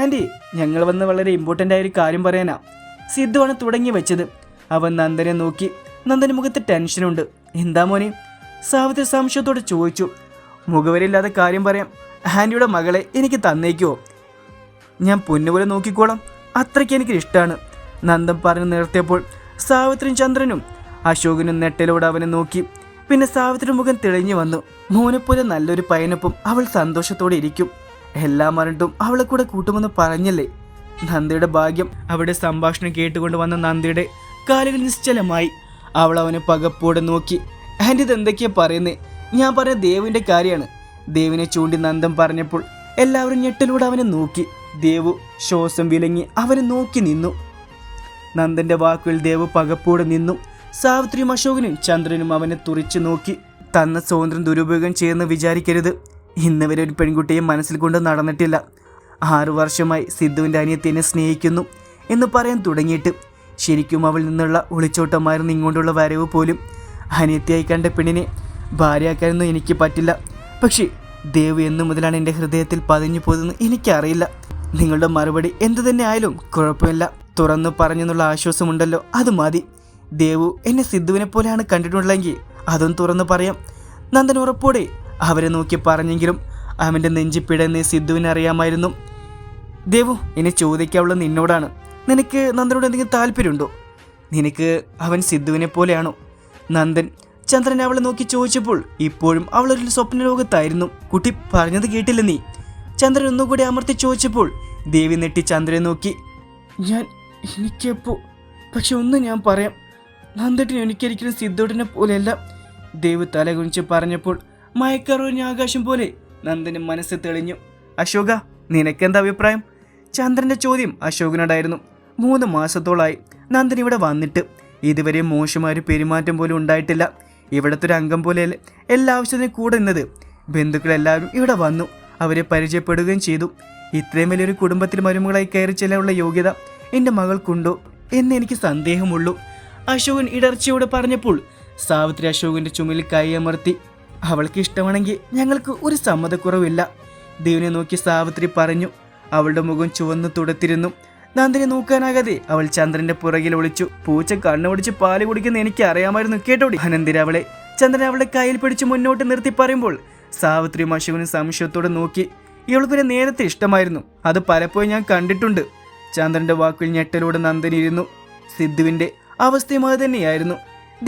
Anti, ഞങ്ങൾ വന്ന് വളരെ ഇമ്പോർട്ടൻ്റ് ആയൊരു കാര്യം പറയാനാ. സിദ്ധുവാണ് തുടങ്ങി വെച്ചത്. അവൻ നന്ദനെ നോക്കി. നന്ദൻ്റെ മുഖത്ത് ടെൻഷനുണ്ട്. എന്താ മോനെ? സാവിത്രി സംശയത്തോടെ ചോദിച്ചു. മുഖവരില്ലാതെ കാര്യം പറയാം. ആൻറ്റിയുടെ മകളെ എനിക്ക് തന്നേക്കുമോ? ഞാൻ പൊന്നുപോലെ നോക്കിക്കോളാം. അത്രയ്ക്ക് എനിക്ക് ഇഷ്ടമാണ്. നന്ദൻ പറഞ്ഞു നിർത്തിയപ്പോൾ സാവിത്രിയും ചന്ദ്രനും അശോകനും നെട്ടലോടെ അവനെ നോക്കി. പിന്നെ സാവിത്രിയുടെ മുഖം തെളിഞ്ഞു വന്നു. മോനെപ്പോലെ നല്ലൊരു പയ്യനൊപ്പം അവൾ സന്തോഷത്തോടെ ഇരിക്കും. എല്ലാം മറന്നിട്ടും അവളെ കൂടെ കൂട്ടുമെന്ന് പറഞ്ഞല്ലേ. നന്ദിയുടെ ഭാഗ്യം. അവിടെ സംഭാഷണം കേട്ടുകൊണ്ട് വന്ന നന്ദിയുടെ കാലുകൾ നിശ്ചലമായി. അവൾ അവനെ പകപ്പോടെ നോക്കി. ആൻറ്റി, ഇതെന്തൊക്കെയാ പറയുന്നേ? ഞാൻ പറഞ്ഞ ദേവിൻ്റെ കാര്യമാണ്. ദേവിനെ ചൂണ്ടി നന്ദൻ പറഞ്ഞപ്പോൾ എല്ലാവരും ഞെട്ടലൂടെ അവനെ നോക്കി. ദേവു ശ്വാസം വിലങ്ങി അവനെ നോക്കി നിന്നു. നന്ദന്റെ വാക്കുകൾ ദേവു പകപ്പോടെ നിന്നു. സാവിത്രിയും അശോകനും ചന്ദ്രനും അവനെ തുറിച്ചു നോക്കി. തന്ന സ്വാതന്ത്ര്യം ദുരുപയോഗം ചെയ്യുമെന്ന് വിചാരിക്കരുത്. ഇന്ന് വരെ ഒരു പെൺകുട്ടിയെ മനസ്സിൽ കൊണ്ട് നടന്നിട്ടില്ല. 6 വർഷമായി സിദ്ധുവിൻ്റെ അനിയത്തിനെ സ്നേഹിക്കുന്നു എന്ന് പറയാൻ തുടങ്ങിയിട്ട്. ശരിക്കും അവളിൽ നിന്നുള്ള ഒളിച്ചോട്ടമായിരുന്നു ഇങ്ങോട്ടുള്ള വരവ് പോലും. അനിയത്തിയായി കണ്ട പെണ്ണിനെ ഭാര്യയാക്കാനൊന്നും എനിക്ക് പറ്റില്ല. പക്ഷേ ദേവ് എന്നു മുതലാണ് എൻ്റെ ഹൃദയത്തിൽ പതിഞ്ഞു പോയതെന്ന് എനിക്കറിയില്ല. നിങ്ങളുടെ മറുപടി എന്തു തന്നെ ആയാലും കുഴപ്പമില്ല. തുറന്നു പറഞ്ഞെന്നുള്ള ആശ്വാസമുണ്ടല്ലോ, അത് മതി. ദേവു എന്നെ സിദ്ധുവിനെ പോലെയാണ് കണ്ടിട്ടുള്ളതെങ്കിൽ അതൊന്നും തുറന്നു പറയാം. നന്ദൻ ഉറപ്പോടെ അവരെ നോക്കി പറഞ്ഞെങ്കിലും അവൻ്റെ നെഞ്ചിപ്പിടന്ന് സിദ്ധുവിനെ അറിയാമായിരുന്നു. ദേവു, എന്നെ ചോദിക്കാനുള്ളത് നിന്നോടാണ്. നിനക്ക് നന്ദനോട് എന്തെങ്കിലും താല്പര്യമുണ്ടോ? നിനക്ക് അവൻ സിദ്ധുവിനെ പോലെയാണോ? നന്ദൻ ചന്ദ്രൻ അവളെ നോക്കി ചോദിച്ചപ്പോൾ ഇപ്പോഴും അവളൊരു സ്വപ്ന ലോകത്തായിരുന്നു. കുട്ടി പറഞ്ഞത് കേട്ടില്ല നീ? ചന്ദ്രൻ ഒന്നുകൂടി അമർത്തി ചോദിച്ചപ്പോൾ ദേവി നെട്ടി ചന്ദ്രനെ നോക്കി. എനിക്കെപ്പോ പക്ഷെ ഒന്ന് ഞാൻ പറയാം. നന്ദട്ടിന് എനിക്കൊരിക്കലും സിദ്ധോട്ടിനെ പോലെയല്ല. ദേവ് തല കുനിച്ച് പറഞ്ഞപ്പോൾ മയക്കറിഞ്ഞ ആകാശം പോലെ നന്ദന് മനസ്സ് തെളിഞ്ഞു. അശോക, നിനക്കെന്താ അഭിപ്രായം? ചന്ദ്രന്റെ ചോദ്യം അശോകനോടായിരുന്നു. 3 മാസത്തോളായി നന്ദൻ ഇവിടെ വന്നിട്ട്. ഇതുവരെ മോശമായൊരു പെരുമാറ്റം പോലും ഉണ്ടായിട്ടില്ല. ഇവിടുത്തെ ഒരു അംഗം പോലെയല്ലേ എല്ലാ ആവശ്യത്തിനും കൂടെ നിന്നത്. ബന്ധുക്കളെല്ലാവരും ഇവിടെ വന്നു. അവരെ പരിചയപ്പെടുകയും ചെയ്തു. ഇത്രയും വലിയൊരു കുടുംബത്തിൽ മരുമകളായി കയറി ചെല്ലാനുള്ള യോഗ്യത എൻ്റെ മകൾക്കുണ്ടോ എന്ന് എനിക്ക് സന്ദേഹമുള്ളൂ. അശോകൻ ഇടർച്ചയോടെ പറഞ്ഞപ്പോൾ സാവിത്രി അശോകന്റെ ചുമലിൽ കൈയമർത്തി. അവൾക്ക് ഇഷ്ടമാണെങ്കിൽ ഞങ്ങൾക്ക് ഒരു സമ്മതക്കുറവില്ല. ദേവിനെ നോക്കി സാവിത്രി പറഞ്ഞു. അവളുടെ മുഖം ചുവന്നു തുടത്തിരുന്നു. നന്ദിനെ നോക്കാനാകാതെ അവൾ ചന്ദ്രന്റെ പുറകിൽ ഒളിച്ചു. പൂച്ച കണ്ണുപിടിച്ച് പാല് കുടിക്കുന്ന എനിക്ക് അറിയാമായിരുന്നു കേട്ടോടി. അനന്തിര അവളെ ചന്ദ്രൻ അവളുടെ കയ്യിൽ പിടിച്ച് മുന്നോട്ട് നിർത്തി പറയുമ്പോൾ സാവിത്രിയും അശോകനും സംശയത്തോടെ നോക്കി. ഇവൾക്കൊരു നേരത്തെ ഇഷ്ടമായിരുന്നു. അത് പലപ്പോഴും ഞാൻ കണ്ടിട്ടുണ്ട്. ചന്ദ്രന്റെ വാക്കുകൾ ഞെട്ടലോടെ നന്ദനിരുന്നു. സിദ്ധുവിന്റെ അവസ്ഥയും അത് തന്നെയായിരുന്നു.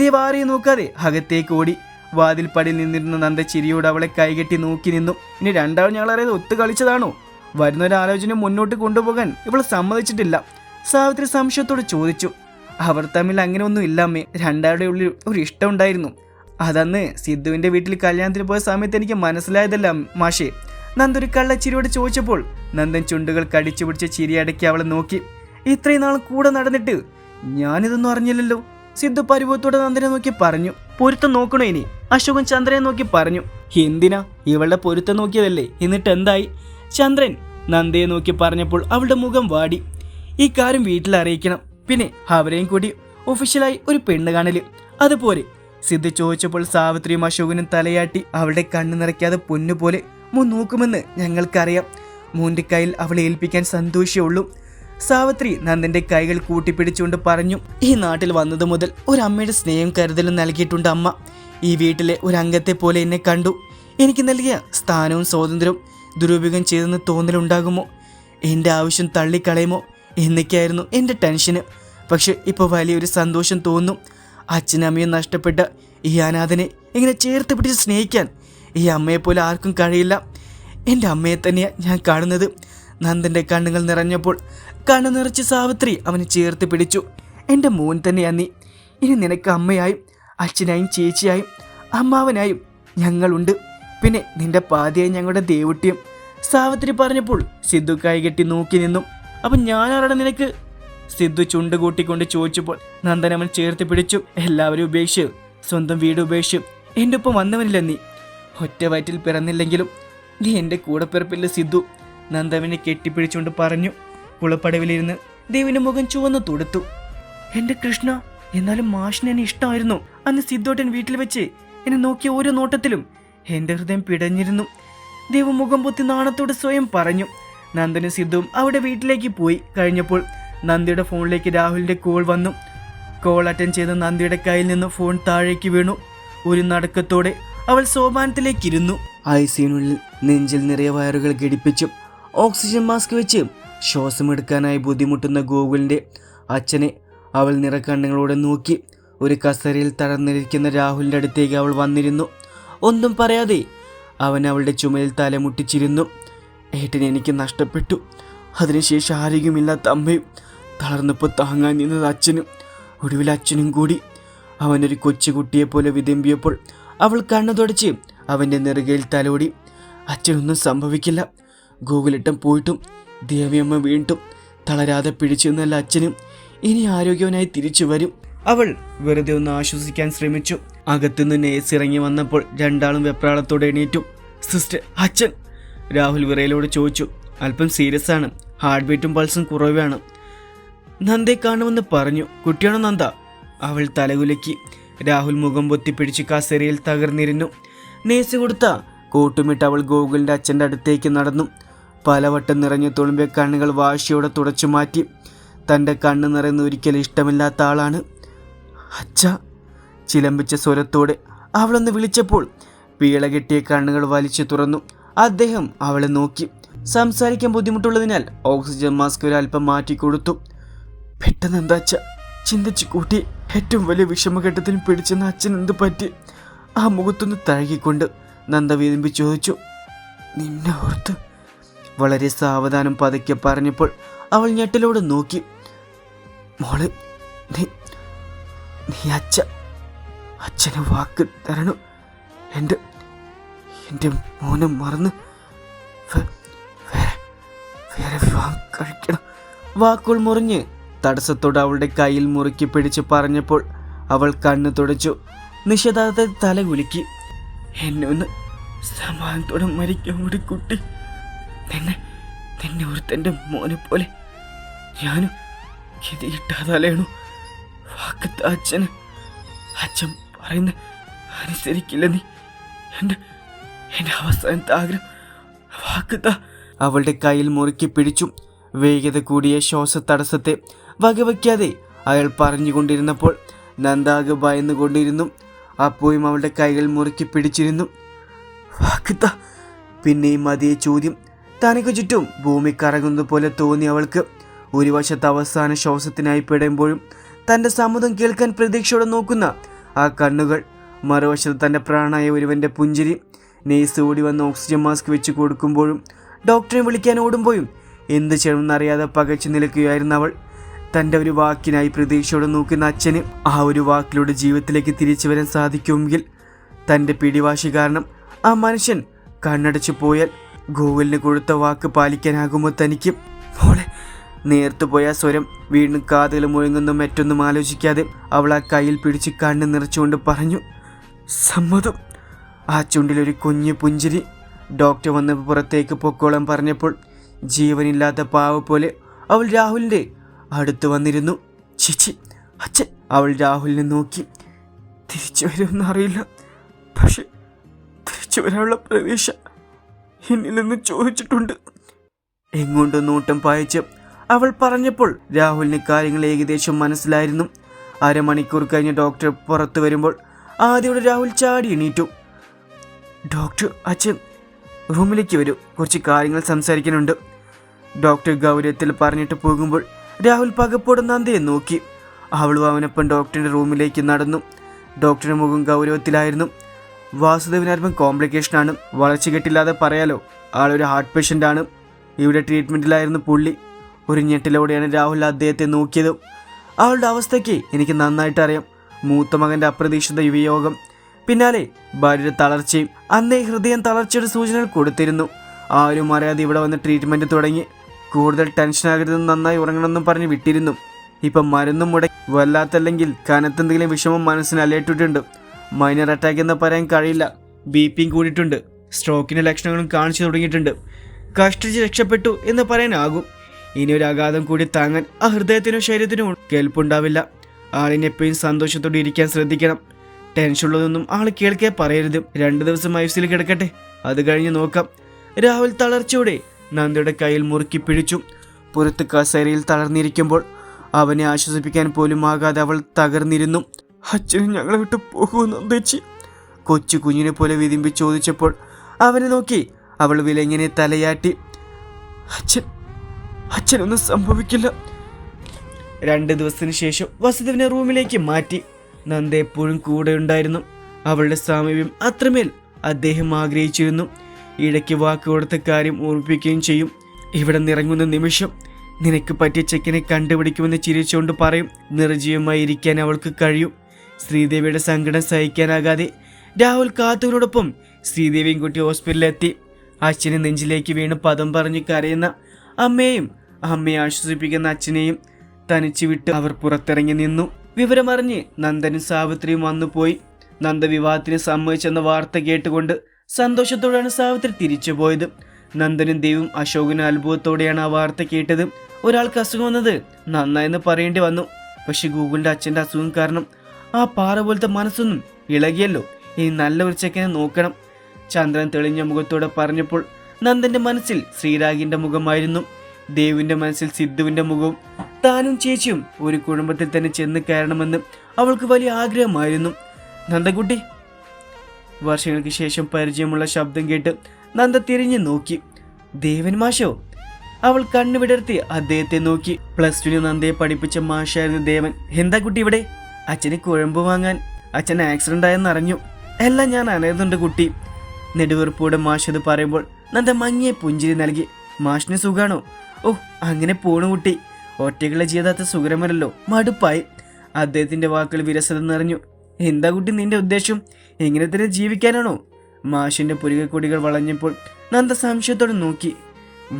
ദേവാറിയെ നോക്കാതെ അകത്തേക്ക് ഓടി. വാതിൽ പടിയിൽ നിന്നിരുന്ന നന്ദ ചിരിയോട് അവളെ കൈകെട്ടി നോക്കി നിന്നു. ഇനി രണ്ടാളും ഞങ്ങളറിയാതെ ഒത്തു കളിച്ചതാണോ? വരുന്നൊരാലോചന മുന്നോട്ട് കൊണ്ടുപോകാൻ ഇവൾ സമ്മതിച്ചിട്ടില്ല. സാവിത്രി സംശയത്തോടെ ചോദിച്ചു. അവർ തമ്മിൽ അങ്ങനെ ഒന്നും ഇല്ലമ്മേ. രണ്ടാളുടെ ഉള്ളിൽ ഒരു ഇഷ്ടം ഉണ്ടായിരുന്നു. അതന്ന് സിദ്ധുവിന്റെ വീട്ടിൽ കല്യാണത്തിന് പോയ സമയത്ത് എനിക്ക് മനസ്സിലായതല്ല മാഷേ. നന്ദൊരു കള്ളച്ചിരിയോട് ചോദിച്ചപ്പോൾ നന്ദൻ ചുണ്ടുകൾ കടിച്ചു പിടിച്ച് ചിരി അടക്കി അവളെ നോക്കി. ഇത്രയും നാൾ കൂടെ നടന്നിട്ട് ഞാനിതൊന്നും അറിഞ്ഞില്ലല്ലോ. സിദ്ധു പരിഭവത്തോടെ നന്ദനെ നോക്കി പറഞ്ഞു. പൊരുത്തം നോക്കണോ ഇനി? അശോകൻ ചന്ദ്രനെ നോക്കി പറഞ്ഞു. എന്തിനാ? ഇവളുടെ പൊരുത്തം നോക്കിയതല്ലേ, എന്നിട്ട് എന്തായി? ചന്ദ്രൻ നന്ദയെ നോക്കി പറഞ്ഞപ്പോൾ അവളുടെ മുഖം വാടി. ഈ കാര്യം വീട്ടിൽ അറിയിക്കണം. പിന്നെ അവരെയും കൂടി ഒഫീഷ്യലായി ഒരു പെണ്ണ് കാണല്, അതുപോലെ. സിദ്ധു ചോദിച്ചപ്പോൾ സാവിത്രിയും അശോകനും തലയാട്ടി. അവളുടെ കണ്ണു നിറയ്ക്കാതെ പൊന്നുപോലെ മോൻ നോക്കുമെന്ന് ഞങ്ങൾക്കറിയാം. മോന്റെ കയ്യിൽ അവളെ ഏൽപ്പിക്കാൻ സന്തോഷമുള്ളൂ. സാവിത്രി നന്ദന്റെ കൈകൾ കൂട്ടിപ്പിടിച്ചുകൊണ്ട് പറഞ്ഞു. ഈ നാട്ടിൽ വന്നത് മുതൽ ഒരമ്മയുടെ സ്നേഹം കരുതലും നൽകിയിട്ടുണ്ട് അമ്മ. ഈ വീട്ടിലെ ഒരംഗത്തെ പോലെ എന്നെ കണ്ടു. എനിക്ക് നൽകിയ സ്ഥാനവും സ്വാതന്ത്ര്യവും ദുരുപയോഗം ചെയ്തെന്ന് തോന്നലുണ്ടാകുമോ? എൻ്റെ ആവശ്യം തള്ളിക്കളയുമോ എന്നൊക്കെയായിരുന്നു എൻ്റെ ടെൻഷന്. പക്ഷെ ഇപ്പോൾ വലിയൊരു സന്തോഷം തോന്നുന്നു. അച്ഛനമ്മയും നഷ്ടപ്പെട്ട ഈ അനാഥനെ ഇങ്ങനെ ചേർത്ത് പിടിച്ച് സ്നേഹിക്കാൻ ഈ അമ്മയെപ്പോലെ ആർക്കും കഴിയില്ല. എൻ്റെ അമ്മയെ തന്നെയാണ് ഞാൻ കാണുന്നത്. നന്ദൻ്റെ കണ്ണുകൾ നിറഞ്ഞപ്പോൾ കണ്ണു നിറച്ച് സാവിത്രി അവനെ ചേർത്ത് പിടിച്ചു. എൻ്റെ മോൻ തന്നെയാ നീ. ഇനി നിനക്ക് അമ്മയായും അച്ഛനായും ചേച്ചിയായും അമ്മാവനായും ഞങ്ങളുണ്ട്. പിന്നെ നിന്റെ പാതിയായി ഞങ്ങളുടെ ദേവുട്ടിയും. സാവിത്രി പറഞ്ഞപ്പോൾ സിദ്ധു കൈകെട്ടി നോക്കി നിന്നു. അപ്പം ഞാനാരാണ് നിനക്ക്? സിദ്ധു ചുണ്ട് കൂട്ടിക്കൊണ്ട് ചോദിച്ചപ്പോൾ നന്ദൻ അവൻ ചേർത്ത് പിടിച്ചു. എല്ലാവരും ഉപേക്ഷിച്ചു, സ്വന്തം വീട് ഉപേക്ഷിച്ചു എൻ്റെ ഒപ്പം വന്നവനില്ല നീ. ഒറ്റ വയറ്റിൽ പിറന്നില്ലെങ്കിലും നീ എൻ്റെ കൂടെപ്പിറപ്പില്ല സിദ്ധു. നന്ദവനെ കെട്ടിപ്പിടിച്ചുകൊണ്ട് പറഞ്ഞു. കുളപ്പടവിലിരുന്ന് ദേവിന്റെ മുഖം ചുവന്നു തൊടുത്തു. എൻ്റെ കൃഷ്ണ, എന്നാലും മാഷിന് എന്നെ ഇഷ്ടമായിരുന്നു. അന്ന് സിദ്ധോട്ടൻ വീട്ടിൽ വെച്ച് എന്നെ നോക്കിയ ഓരോ നോട്ടത്തിലും എൻ്റെ ഹൃദയം പിടഞ്ഞിരുന്നു. ദേവ് മുഖം പൊത്തി നാണത്തോടെ സ്വയം പറഞ്ഞു. നന്ദനും സിദ്ധുവും അവിടെ വീട്ടിലേക്ക് പോയി കഴിഞ്ഞപ്പോൾ നന്ദിയുടെ ഫോണിലേക്ക് രാഹുലിന്റെ കോൾ വന്നു. കോൾ അറ്റൻഡ് ചെയ്ത നന്ദിയുടെ കയ്യിൽ നിന്ന് ഫോൺ താഴേക്ക് വീണു. ഒരു നടുക്കത്തോടെ അവൾ സോപാനത്തിലേക്കിരുന്നു. ഐസിയുനുള്ളിൽ നെഞ്ചിൽ നിറയെ വയറുകൾ ഘടിപ്പിച്ചു ഓക്സിജൻ മാസ്ക് വെച്ച് ശ്വാസമെടുക്കാനായി ബുദ്ധിമുട്ടുന്ന ഗോകുലിന്റെ അച്ഛനെ അവൾ നിറക്കണ്ണുകളോടെ നോക്കി. ഒരു കസേരയിൽ തളർന്നിരിക്കുന്ന രാഹുലിന്റെ അടുത്തേക്ക് അവൾ വന്നിരുന്നു. ഒന്നും പറയാതെ അവൻ അവളുടെ ചുമലിൽ തലമുട്ടിച്ചിരുന്നു. ഏട്ടൻ എനിക്ക് നഷ്ടപ്പെട്ടു. അതിനുശേഷം ആരോഗ്യമില്ലാത്ത അമ്മയും തളർന്നപ്പോൾ താങ്ങാൻ നിന്നത് അച്ഛനും. ഒടുവിൽ അച്ഛനും കൂടി. അവനൊരു കൊച്ചുകുട്ടിയെപ്പോലെ വിതുമ്പിയപ്പോൾ അവൾ കണ്ണു തുടച്ച് അവൻ്റെ നെറുകയിൽ തലോടി. അച്ഛനൊന്നും സംഭവിക്കില്ല. ഗോകുലേട്ടൻ പോയിട്ടും ദേവിയമ്മ വീണ്ടും തളരാതെ പിടിച്ചു നിന്നല്ല അച്ഛനും ഇനി ആരോഗ്യവനായി തിരിച്ചു വരും. അവൾ വെറുതെ ഒന്ന് ആശ്വസിക്കാൻ ശ്രമിച്ചു. അകത്തുനിന്ന് നേഴ്സ് ഇറങ്ങി വന്നപ്പോൾ രണ്ടാളും വെപ്രാളത്തോടെ എണീറ്റു. സിസ്റ്റർ, അച്ഛൻ, രാഹുൽ വിറയലോട് ചോദിച്ചു. അല്പം സീരിയസ് ആണ്, ഹാർട്ട് ബീറ്റും പൾസും കുറവാണ്. നന്ദയെ കാണുമെന്ന് പറഞ്ഞു. കുട്ടിയാണോ നന്ദ? അവൾ തലകുലക്കി. രാഹുൽ മുഖം പൊത്തിപ്പിടിച്ച് കസേരയിൽ തകർന്നിരുന്നു. നേഴ്സ് കൊടുത്ത കോട്ടുമിട്ട് അവൾ ഗോകുലിൻ്റെ അച്ഛൻ്റെ അടുത്തേക്ക് നടന്നു. പലവട്ടം നിറഞ്ഞു തുളുമ്പിയ കണ്ണുകൾ വാശിയോടെ തുടച്ചു മാറ്റി. തൻ്റെ കണ്ണ് നിറയുന്ന ഒരിക്കലും ഇഷ്ടമില്ലാത്ത ആളാണ്. അച്ഛ, ചിലമ്പിച്ച സ്വരത്തോടെ അവളൊന്ന് വിളിച്ചപ്പോൾ പീള കെട്ടിയ കണ്ണുകൾ വലിച്ചു തുറന്നു. അദ്ദേഹം അവളെ നോക്കി. സംസാരിക്കാൻ ബുദ്ധിമുട്ടുള്ളതിനാൽ ഓക്സിജൻ മാസ്ക് ഒരല്പം മാറ്റിക്കൊടുത്തു. പെട്ടെന്ന് എന്താ അച്ഛ? ചിന്തിച്ചു കൂട്ടി. ഏറ്റവും വലിയ വിഷമഘട്ടത്തിൽ പിടിച്ചെന്ന അച്ഛൻ എന്ത് പറ്റി? ആ മുഖത്തൊന്ന് തഴകിക്കൊണ്ട് നന്ദ വീതിമ്പി ചോദിച്ചു. നിന്നെ ഓർത്ത്. വളരെ സാവധാനം പതുക്കെ പറഞ്ഞപ്പോൾ അവൾ ഞെട്ടലോട് നോക്കി. മോള്, നീ അച്ഛന് വാക്ക് തരണം. എൻ്റെ മോനെ മറന്ന് വേറെ വിവാഹം കഴിക്കണം. വാക്കുകൾ മുറിഞ്ഞ് തടസ്സത്തോടെ അവളുടെ കയ്യിൽ മുറുക്കി പിടിച്ച് പറഞ്ഞപ്പോൾ അവൾ കണ്ണു തുടച്ചു. നിഷേധാർത്ഥ തല കുലുക്കി. എന്നെ ഒന്ന് സമാധാനത്തോടെ മരിക്കാൻ കൂടി കുട്ടി. നിന്നെ ഒരുത്തൻ്റെ മോനെ പോലെ ഞാനും ഗതി കിട്ടാതാലേണു. വാക്കത്ത അച്ഛൻ പറയുന്ന അനുസരിക്കില്ല നീ. എൻ്റെ അവസാനത്തെ ആഗ്രഹം വാക്കത്ത. അവളുടെ കയ്യിൽ മുറുക്കി പിടിച്ചു. വേഗത കൂടിയ ശ്വാസതടസ്സത്തെ വകവയ്ക്കാതെ അയാൾ പറഞ്ഞുകൊണ്ടിരുന്നപ്പോൾ നന്ദാകെ ഭയന്നുകൊണ്ടിരുന്നു. അപ്പോഴും അവളുടെ കൈകൾ മുറുക്കി പിടിച്ചിരുന്നു. വാക്കത്ത. പിന്നെയും അതേ ചോദ്യം. തനിക്ക് ചുറ്റും ഭൂമി കറങ്ങുന്നത് പോലെ തോന്നി അവൾക്ക്. ഒരു വശത്ത് അവസാന ശ്വാസത്തിനായി പെടുമ്പോഴും തൻ്റെ സമ്മതം കേൾക്കാൻ പ്രതീക്ഷയോടെ നോക്കുന്ന ആ കണ്ണുകൾ, മറുവശത്ത് തൻ്റെ പ്രാണായ ഒരുവൻ്റെ പുഞ്ചിരി. നേഴ്സ് ഓടി വന്ന് ഓക്സിജൻ മാസ്ക് വെച്ച് കൊടുക്കുമ്പോഴും ഡോക്ടറെ വിളിക്കാൻ ഓടുമ്പോഴും എന്ത് ചെയ്യണമെന്നറിയാതെ പകച്ചു നിൽക്കുകയായിരുന്നു അവൾ. തൻ്റെ ഒരു വാക്കിനായി പ്രതീക്ഷയോടെ നോക്കുന്ന അച്ഛന് ആ ഒരു വാക്കിലൂടെ ജീവിതത്തിലേക്ക് തിരിച്ചു വരാൻ സാധിക്കുമെങ്കിൽ തൻ്റെ പിടിവാശി കാരണം ആ മനുഷ്യൻ കണ്ണടച്ചു പോയാൽ ഗോകുലിന് കൊടുത്ത വാക്ക് പാലിക്കാനാകുമോ തനിക്ക്? മോളെ, നേർത്തുപോയ സ്വരം വീണ്ടും കാതുകൾ മുഴങ്ങുന്ന മറ്റൊന്നും ആലോചിക്കാതെ അവൾ ആ കയ്യിൽ പിടിച്ച് കണ്ണ് നിറച്ചുകൊണ്ട് പറഞ്ഞു. സമ്മതം. ആ ചുണ്ടിലൊരു കുഞ്ഞു പുഞ്ചിരി. ഡോക്ടർ വന്ന് പുറത്തേക്ക് പൊക്കോളം പറഞ്ഞപ്പോൾ ജീവനില്ലാത്ത പാവ പോലെ അവൾ രാഹുലിൻ്റെ അടുത്ത് വന്നിരുന്നു. ചേച്ചി, അച്ഛൻ. അവൾ രാഹുലിനെ നോക്കി. തിരിച്ചു വരുമെന്ന് അറിയില്ല, പക്ഷെ തിരിച്ചു വരാനുള്ള പ്രതീക്ഷ എന്നിൽ നിന്ന് ചോദിച്ചിട്ടുണ്ട്. എങ്ങോട്ടോ നോട്ടം പായിച്ച് അവൾ പറഞ്ഞപ്പോൾ രാഹുലിന് കാര്യങ്ങൾ ഏകദേശം മനസ്സിലായിരുന്നു. അരമണിക്കൂർ കഴിഞ്ഞ് ഡോക്ടർ പുറത്തു വരുമ്പോൾ ആദ്യയോടെ രാഹുൽ ചാടി എണീറ്റു. ഡോക്ടർ, അച്ഛൻ റൂമിലേക്ക് വരൂ, കുറച്ച് കാര്യങ്ങൾ സംസാരിക്കാനുണ്ട്. ഡോക്ടർ ഗൗരവത്തിൽ പറഞ്ഞിട്ട് പോകുമ്പോൾ രാഹുൽ പകപ്പോടെ നന്ദയെ നോക്കി. അവളും അവനൊപ്പം ഡോക്ടറിൻ്റെ റൂമിലേക്ക് നടന്നു. ഡോക്ടറുടെ മുഖം ഗൗരവത്തിലായിരുന്നു. വാസുദേവനല്പം കോംപ്ലിക്കേഷനാണ്. വളർച്ചകെട്ടില്ലാതെ പറയാലോ. ആളൊരു ഹാർട്ട് പേഷ്യൻ്റാണ്. ഇവിടെ ട്രീറ്റ്മെൻറ്റിലായിരുന്നു പുള്ളി. ഒരു ഞെട്ടിലോടെയാണ് രാഹുൽ അദ്ദേഹത്തെ നോക്കിയത്. അവളുടെ അവസ്ഥയ്ക്ക് എനിക്ക് നന്നായിട്ട് അറിയാം. മൂത്ത മകൻ്റെ അപ്രതീക്ഷിത വിയോഗം, പിന്നാലെ ഭാര്യയുടെ തളർച്ചയും. അന്നേ ഹൃദയം തളർച്ചയുടെ സൂചനകൾ കൊടുത്തിരുന്നു. ആരും അറിയാതെ ഇവിടെ വന്ന് ട്രീറ്റ്മെൻറ്റ് തുടങ്ങി. കൂടുതൽ ടെൻഷനാകരുതെന്ന്, നന്നായി ഉറങ്ങണമെന്നും പറഞ്ഞ് വിട്ടിരുന്നു. ഇപ്പം മരുന്നും മുടക്കി. വല്ലാത്തല്ലെങ്കിൽ കനത്തെന്തെങ്കിലും വിഷമം മനസ്സിന് അലേറ്റിട്ടുണ്ട്. മൈനർ അറ്റാക്ക് എന്ന് പറയാൻ കഴിയില്ല. ബിപിയും കൂടിയിട്ടുണ്ട്. സ്ട്രോക്കിൻ്റെ ലക്ഷണങ്ങളും കാണിച്ചു തുടങ്ങിയിട്ടുണ്ട്. കഷ്ടിച്ച് രക്ഷപ്പെട്ടു എന്ന് പറയാനാകും. ഇനി ഒരു ആഘാതം കൂടി താങ്ങാൻ ആ ഹൃദയത്തിനോ ശരീരത്തിനോ കേൾപ്പുണ്ടാവില്ല. ആളിനെപ്പോഴും സന്തോഷത്തോടെ ഇരിക്കാൻ ശ്രദ്ധിക്കണം. ടെൻഷനുള്ളതൊന്നും ആൾ കേൾക്കേ പറയരുത്. 2 ദിവസം ഐസിയിൽ കിടക്കട്ടെ, അത് കഴിഞ്ഞ് നോക്കാം. രാഹുൽ തളർച്ചയോടെ നന്ദയുടെ കയ്യിൽ മുറുക്കി പിടിച്ചു. പുറത്ത് കസേരയിൽ തളർന്നിരിക്കുമ്പോൾ അവനെ ആശ്വസിപ്പിക്കാൻ പോലും ആകാതെ അവൾ തകർന്നിരുന്നു. അച്ഛനും ഞങ്ങളെ വിട്ട് പോകുമോ നന്ദേച്ചി? കൊച്ചു കുഞ്ഞിനെ പോലെ വിതിമ്പി ചോദിച്ചപ്പോൾ അവനെ നോക്കി അവൾ വിലങ്ങനെ തലയാട്ടി. അച്ഛനൊന്നും സംഭവിക്കില്ല. 2 ദിവസത്തിന് ശേഷം വസുദേവനെ റൂമിലേക്ക് മാറ്റി. നന്ദ എപ്പോഴും കൂടെ ഉണ്ടായിരുന്നു. അവളുടെ സാമീപ്യം അത്രമേൽ അദ്ദേഹം ആഗ്രഹിച്ചിരുന്നു. ഇടയ്ക്ക് വാക്ക് കൊടുത്ത കാര്യം ഓർമ്മിപ്പിക്കുകയും ചെയ്യും. ഇവിടെ നിറങ്ങുന്ന നിമിഷം നിനക്ക് പറ്റിയ ചെക്കനെ കണ്ടുപിടിക്കുമെന്ന് ചിരിച്ചുകൊണ്ട് പറയും. നിർജ്ജീവമായി ഇരിക്കാൻ അവൾക്ക് കഴിയും. ശ്രീദേവിയുടെ സങ്കടം സഹിക്കാനാകാതെ രാഹുൽ കാത്തുവിനോടൊപ്പം ശ്രീദേവിയും കുട്ടി ഹോസ്പിറ്റലിലെത്തി. അച്ഛനെ നെഞ്ചിലേക്ക് വീണ് പദം പറഞ്ഞ് കരയുന്ന അമ്മയെ ആശ്വസിപ്പിക്കുന്ന അച്ഛനെയും തനിച്ചു വിട്ട് അവർ പുറത്തിറങ്ങി നിന്നു. വിവരമറിഞ്ഞ് നന്ദനും സാവിത്രിയും വന്നുപോയി. നന്ദ വിവാഹത്തിന് സമ്മതിച്ചെന്ന വാർത്ത കേട്ടുകൊണ്ട് സന്തോഷത്തോടെയാണ് സാവിത്രി തിരിച്ചു പോയത്. നന്ദനും ദേവും അശോകനും അത്ഭുതത്തോടെയാണ് ആ വാർത്ത കേട്ടത്. ഒരാൾക്ക് അസുഖം വന്നത് നന്നായെന്ന് പറയേണ്ടി വന്നു. പക്ഷെ ഗൂഗിളിന്റെ അച്ഛൻ്റെ അസുഖം കാരണം ആ പാറ പോലത്തെ മനസ്സൊന്നും ഇളകിയല്ലോ. ഇനി നല്ലൊരു ചെക്കനെ നോക്കണം. ചന്ദ്രൻ തെളിഞ്ഞ മുഖത്തോടെ പറഞ്ഞപ്പോൾ നന്ദന്റെ മനസ്സിൽ ശ്രീരാഗിന്റെ മുഖമായിരുന്നു. ദേവിന്റെ മനസ്സിൽ സിദ്ധുവിന്റെ മുഖവും. താനും ചേച്ചിയും ഒരു കുടുംബത്തിൽ തന്നെ ചെന്ന് കയറണമെന്ന് അവൾക്ക് വലിയ ആഗ്രഹമായിരുന്നു. നന്ദക്കുട്ടി. വർഷങ്ങൾക്ക് ശേഷം പരിചയമുള്ള ശബ്ദം കേട്ട് നന്ദ തിരിഞ്ഞു നോക്കി. ദേവൻ മാഷോ? അവൾ കണ്ണുവിടർത്തി അദ്ദേഹത്തെ നോക്കി. +2 നന്ദയെ പഠിപ്പിച്ച മാഷായിരുന്നു ദേവൻ. എന്താ കുട്ടി ഇവിടെ? അച്ഛന് കുഴമ്പ് വാങ്ങാൻ അച്ഛൻ ആക്സിഡന്റ് ആയെന്ന് അറിഞ്ഞു. എല്ലാം ഞാൻ അറിയുന്നുണ്ട് കുട്ടി. നെടുവെറുപ്പോടെ മാഷത് പറയുമ്പോൾ നന്ദ മങ്ങിയെ പുഞ്ചിരി നൽകി. മാഷിന് സുഖാണോ? ഓ, അങ്ങനെ പോണു കുട്ടി. ഒറ്റയ്ക്കുള്ള ജീവിതത്തെ സുഖരമല്ലോ, മടുപ്പായി. അദ്ദേഹത്തിന്റെ വാക്കുകൾ വിരസത നിറഞ്ഞു. എന്താ കുട്ടി നിന്റെ ഉദ്ദേശം? എങ്ങനെ തന്നെ ജീവിക്കാനാണോ? മാഷിന്റെ പുരികക്കൊടികൾ വളഞ്ഞപ്പോൾ നന്ദ സംശയത്തോടെ നോക്കി.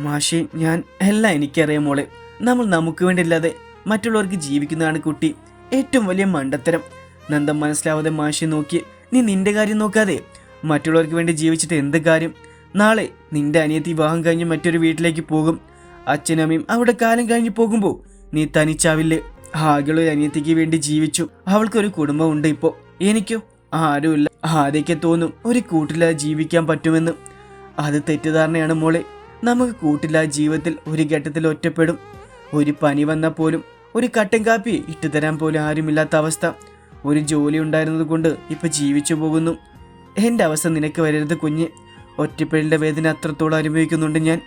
മാഷെ, ഞാൻ എല്ലാം എനിക്കറിയാം മോളെ. നമ്മൾ നമുക്ക് വേണ്ടിയല്ലാതെ മറ്റുള്ളവർക്ക് ജീവിക്കുന്നതാണ് കുട്ടി ഏറ്റവും വലിയ മണ്ടത്തരം. നന്ദ മനസ്സിലാവാതെ മാഷെ നോക്കി. നീ നിന്റെ കാര്യം നോക്കാതെ മറ്റുള്ളവർക്ക് വേണ്ടി ജീവിച്ചിട്ട് എന്ത് കാര്യം? നാളെ നിന്റെ അനിയത്തി വിവാഹം കഴിഞ്ഞ് മറ്റൊരു വീട്ടിലേക്ക് പോകും. അച്ഛനും അമ്മയും അവിടെ കാലം കഴിഞ്ഞ് പോകുമ്പോൾ നീ തനിച്ചാവില്ലേ? ആകെയുള്ള അനിയത്തിക്ക് വേണ്ടി ജീവിച്ചു. അവൾക്കൊരു കുടുംബമുണ്ട്. ഇപ്പോൾ എനിക്കോ ആരുമില്ല. ആദ്യമൊക്കെ തോന്നും ഒരു കൂട്ടില്ലാതെ ജീവിക്കാൻ പറ്റുമെന്ന്. അത് തെറ്റിദ്ധാരണയാണ് മോളെ. നമുക്ക് കൂട്ടില്ലാതെ ജീവിതത്തിൽ ഒരു ഘട്ടത്തിൽ ഒറ്റപ്പെടും. ഒരു പനി വന്നാൽ പോലും ഒരു കട്ടൻ കാപ്പി ഇട്ടുതരാൻ പോലും ആരുമില്ലാത്ത അവസ്ഥ. ഒരു ജോലി ഉണ്ടായിരുന്നത് കൊണ്ട് ഇപ്പൊ ജീവിച്ചു പോകുന്നു. എൻ്റെ അവസ്ഥ നിനക്ക് വരരുത് കുഞ്ഞ്. ഒറ്റപ്പെടലിൻ്റെ വേദന അത്രത്തോളം അനുഭവിക്കുന്നുണ്ട് ഞാൻ.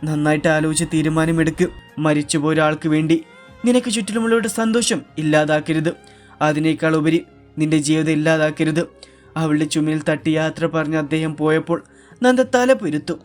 നന്നായിട്ട് ആലോചിച്ച് തീരുമാനമെടുക്കും. മരിച്ചുപോയ ഒരാൾക്ക് വേണ്ടി നിനക്ക് ചുറ്റിലുമുള്ളവരുടെ സന്തോഷം ഇല്ലാതാക്കരുത്. അതിനേക്കാൾ ഉപരി നിന്റെ ജീവിതം ഇല്ലാതാക്കരുത്. അവളുടെ ചുമയിൽ തട്ടി യാത്ര പറഞ്ഞ് അദ്ദേഹം പോയപ്പോൾ നന്ദ തല പൊരുത്തു.